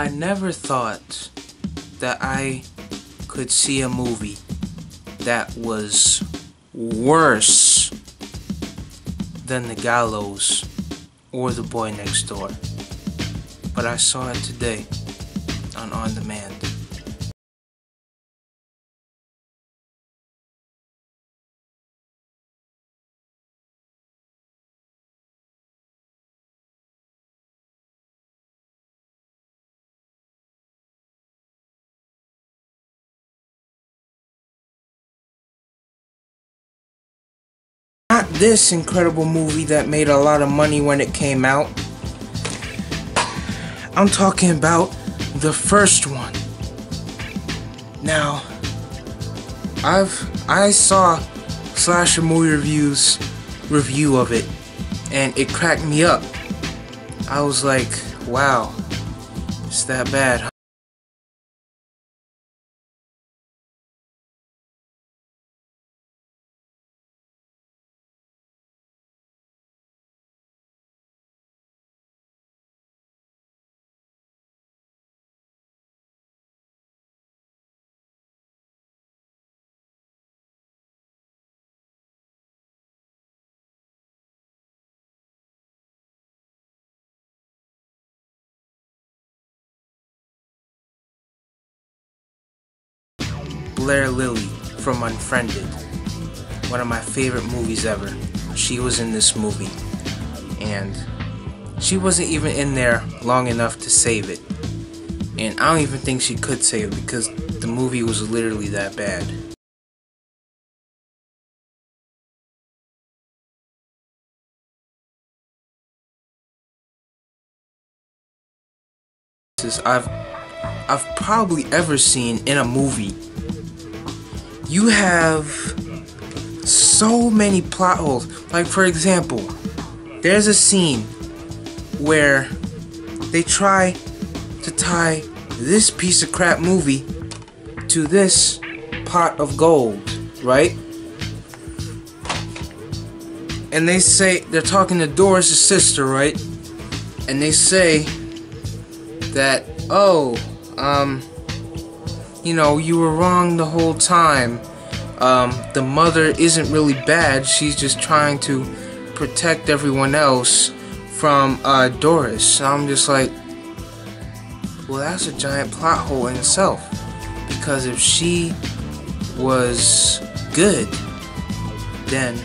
I never thought that I could see a movie that was worse than The Gallows or The Boy Next Door. But I saw it today on demand. Not this incredible movie that made a lot of money when it came out. I'm talking about the first one. Now, I saw Slasher Movie Review's review of it, and it cracked me up. I was like, wow, it's that bad, huh? Blair Lilly from Unfriended, one of my favorite movies ever. She was in this movie, and she wasn't even in there long enough to save it. And I don't even think she could save it because the movie was literally that bad. I've probably ever seen in a movie. You have so many plot holes. Like, for example, there's a scene where they try to tie this piece of crap movie to this pot of gold, right? And they say, they're talking to Doris' sister, right? And they say that, oh, you know, you were wrong the whole time. The mother isn't really bad. She's just trying to protect everyone else from Doris. And I'm just like, well, that's a giant plot hole in itself. Because if she was good, then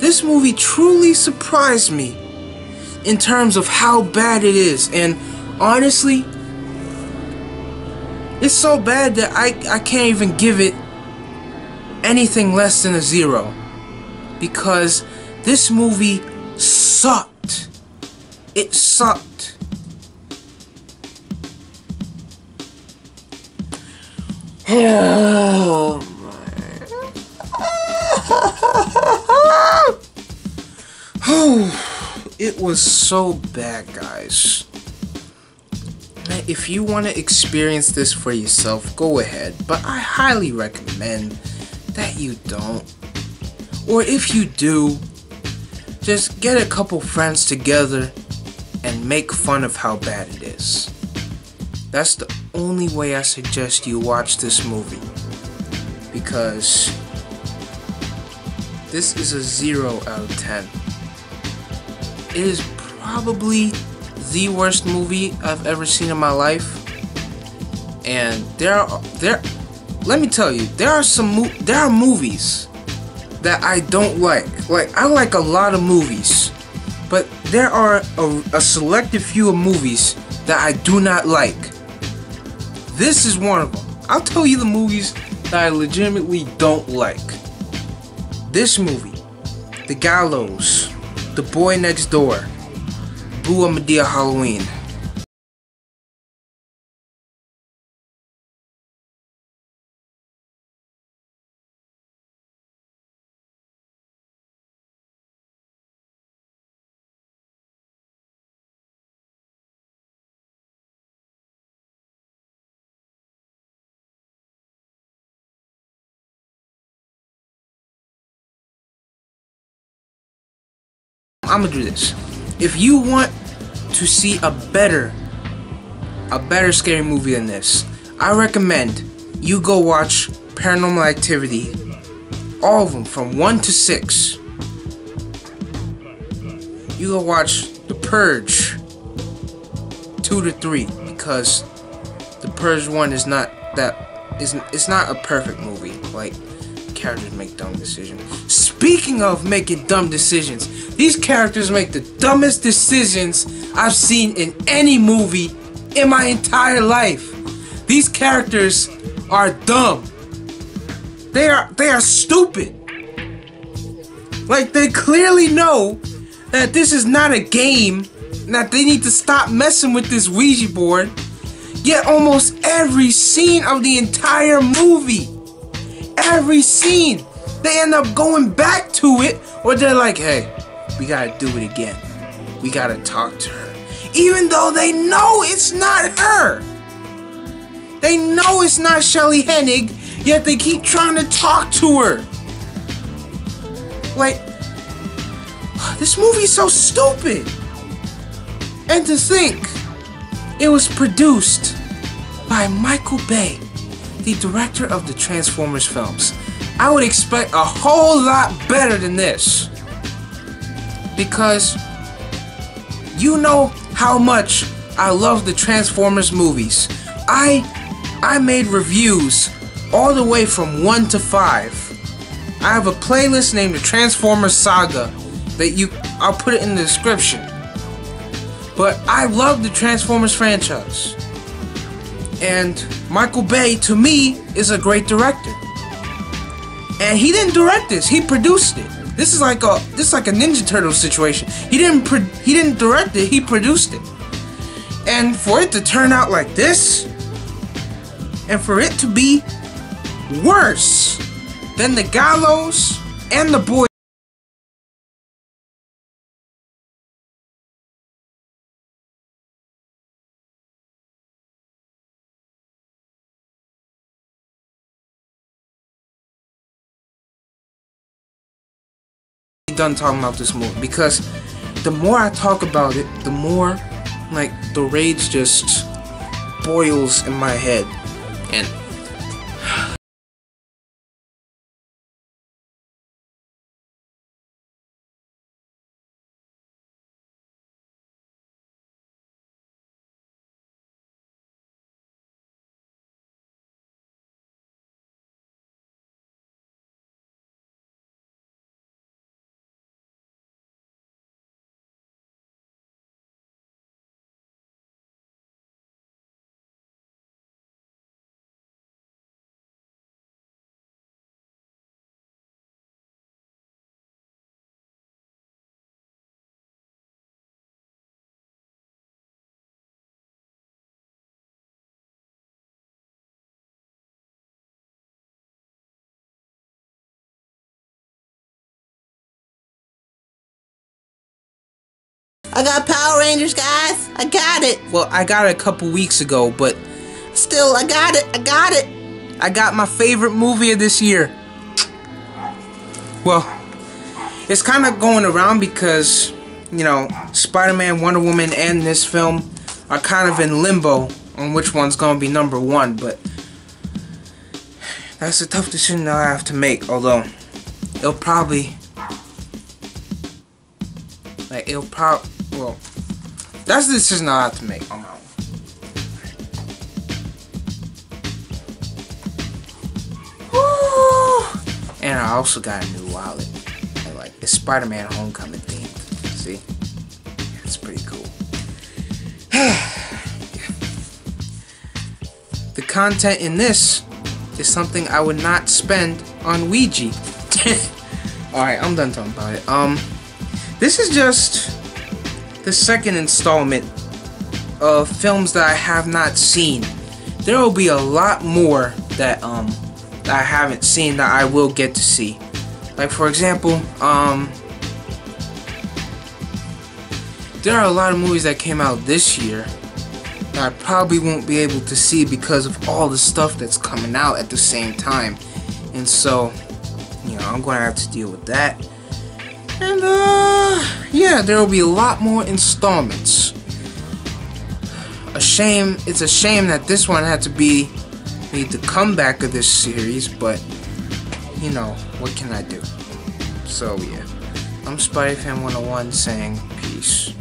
this movie truly surprised me in terms of how bad it is. And honestly, it's so bad that I can't even give it anything less than a 0. Because this movie sucked. It sucked. Oh my. It was so bad, guys. If you want to experience this for yourself, go ahead. But I highly recommend that you don't. Or if you do, just get a couple friends together and make fun of how bad it is. That's the only way I suggest you watch this movie. Because this is a 0 out of 10. It is probably the worst movie I've ever seen in my life. And let me tell you, there are movies that I don't like. Like, I like a lot of movies, but there are a selective few of movies that I do not like. This is one of them. I'll tell you the movies that I legitimately don't like. This movie, The Gallows, The Boy Next Door, Boo Madea Halloween. I'm gonna do this. If you want to see a better scary movie than this, I recommend you go watch Paranormal Activity, all of them from 1 to 6. You go watch The Purge 2 to 3, because The Purge 1 is not it's not a perfect movie. Like, characters make dumb decisions. Speaking of making dumb decisions, these characters make the dumbest decisions I've seen in any movie in my entire life. These characters are dumb. They are stupid. Like, they clearly know that this is not a game, that they need to stop messing with this Ouija board. Yet almost every scene of the entire movie, every scene, they end up going back to it, or they're like, hey, we gotta do it again. We gotta talk to her. Even though they know it's not her. They know it's not Shelly Hennig, yet they keep trying to talk to her. Like, this movie's so stupid. And to think, it was produced by Michael Bay, the director of the Transformers films. I would expect a whole lot better than this. Because you know how much I love the Transformers movies. I made reviews all the way from 1 to 5. I have a playlist named the Transformers Saga that I'll put it in the description. But I love the Transformers franchise. And Michael Bay, to me, is a great director. And he didn't direct this, he produced it. This is like a Ninja Turtle situation. He didn't direct it, he produced it. And for it to turn out like this, and for it to be worse than The Gallows and The Boy done talking about this movie, because the more I talk about it, the more like the rage just boils in my head. And I got Power Rangers, guys. I got it. Well, I got it a couple weeks ago, but still, I got it. I got it. I got my favorite movie of this year. Well, it's kind of going around because, you know, Spider-Man, Wonder Woman, and this film are kind of in limbo on which one's going to be number one, but that's a tough decision that I have to make, although it'll probably, well, that's the decision I have to make on my own. Woo! And I also got a new wallet. It's Spider-Man Homecoming themed. See? Yeah, it's pretty cool. The content in this is something I would not spend on OUIJA. Alright, I'm done talking about it. This is just the second installment of films that I have not seen. There will be a lot more that I haven't seen that I will get to see. Like, for example, there are a lot of movies that came out this year that I probably won't be able to see because of all the stuff that's coming out at the same time. And so, you know, I'm going to have to deal with that. And, yeah, there will be a lot more installments. It's a shame that this one had to be the comeback of this series, but, you know, what can I do? So, yeah. I'm SpideyFan101 saying peace.